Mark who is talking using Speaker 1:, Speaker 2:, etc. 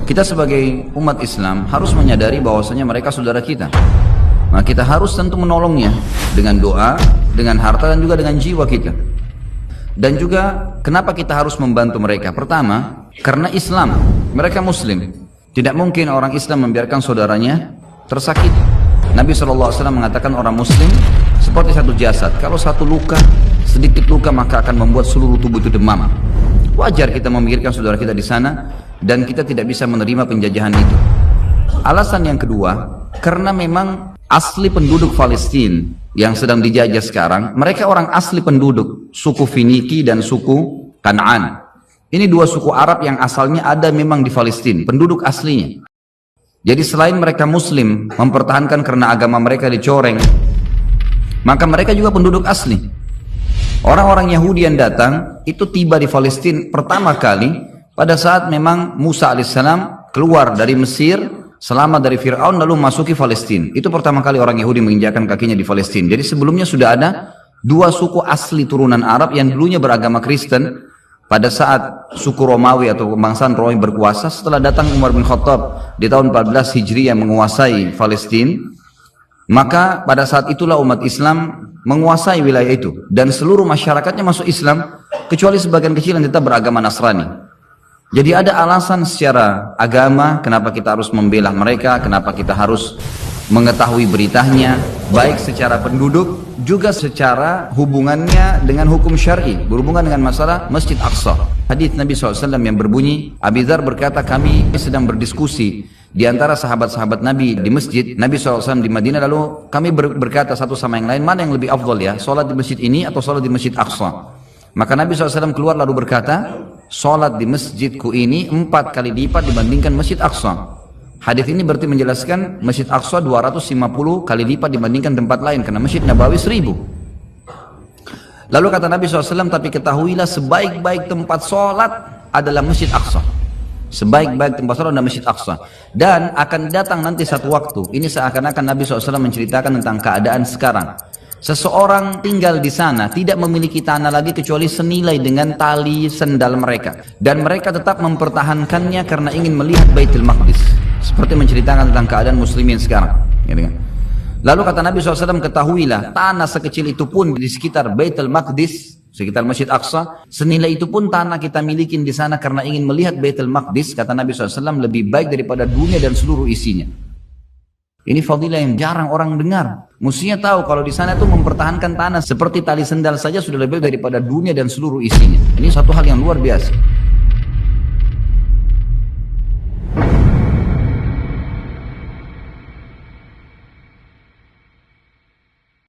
Speaker 1: Kita sebagai umat Islam harus menyadari bahwasanya mereka saudara kita. Nah, kita harus tentu menolongnya dengan doa, dengan harta, dan juga dengan jiwa kita. Dan juga kenapa kita harus membantu mereka? Pertama, karena Islam, mereka Muslim. Tidak mungkin orang Islam membiarkan saudaranya tersakiti. Nabi SAW mengatakan orang Muslim seperti satu jasad. Kalau satu luka, sedikit luka, maka akan membuat seluruh tubuh itu demam. Wajar kita memikirkan saudara kita di sana, dan kita tidak bisa menerima penjajahan itu. Alasan yang kedua, karena memang asli penduduk Palestina yang sedang dijajah sekarang, mereka orang asli penduduk suku Finiki dan suku Kanaan. Ini dua suku Arab yang asalnya ada memang di Palestina, penduduk aslinya. Jadi selain mereka Muslim mempertahankan karena agama mereka dicoreng, maka mereka juga penduduk asli. Orang-orang Yahudi yang datang itu tiba di Palestina pertama kali pada saat memang Musa alaihissalam keluar dari Mesir, selamat dari Fir'aun, lalu masuki Palestina. Itu pertama kali orang Yahudi menginjakkan kakinya di Palestina. Jadi sebelumnya sudah ada dua suku asli turunan Arab yang dulunya beragama Kristen. Pada saat suku Romawi atau kebangsaan Romawi berkuasa, setelah datang Umar bin Khattab di tahun 14 Hijri yang menguasai Palestina, maka pada saat itulah umat Islam menguasai wilayah itu, dan seluruh masyarakatnya masuk Islam kecuali sebagian kecil yang tetap beragama Nasrani. Jadi ada alasan secara agama kenapa kita harus membela mereka, kenapa kita harus mengetahui beritanya, baik secara penduduk juga secara hubungannya dengan hukum syar'i, berhubungan dengan masalah Masjid Aqsa. Hadis Nabi SAW yang berbunyi, Abi Dzar berkata, kami sedang berdiskusi di antara sahabat-sahabat Nabi di masjid, Nabi SAW di Madinah, lalu kami berkata satu sama yang lain, mana yang lebih afdal ya, sholat di masjid ini atau sholat di Masjid Aqsa? Maka Nabi SAW keluar lalu berkata, sholat di masjidku ini 4 kali lipat dibandingkan Masjid Aqsa. Hadis ini berarti menjelaskan Masjid Aqsa 250 kali lipat dibandingkan tempat lain, karena Masjid Nabawi 1000. Lalu kata Nabi SAW, tapi ketahuilah sebaik-baik tempat sholat adalah Masjid Aqsa. Sebaik-baik tempat sholat adalah Masjid Aqsa. Dan akan datang nanti satu waktu, ini seakan-akan Nabi SAW menceritakan tentang keadaan sekarang. Seseorang tinggal di sana tidak memiliki tanah lagi kecuali senilai dengan tali sendal mereka, dan mereka tetap mempertahankannya karena ingin melihat Baitul Maqdis, seperti menceritakan tentang keadaan muslimin sekarang. Lalu kata Nabi SAW, ketahuilah tanah sekecil itu pun di sekitar Baitul Maqdis, sekitar Masjid Aqsa, senilai itu pun tanah kita milikin di sana karena ingin melihat Baitul Maqdis, kata Nabi SAW, lebih baik daripada dunia dan seluruh isinya. Ini fadilah yang jarang orang dengar. Mestinya tahu kalau di sana itu mempertahankan tanah seperti tali sendal saja sudah lebih baik daripada dunia dan seluruh isinya. Ini satu hal yang luar biasa.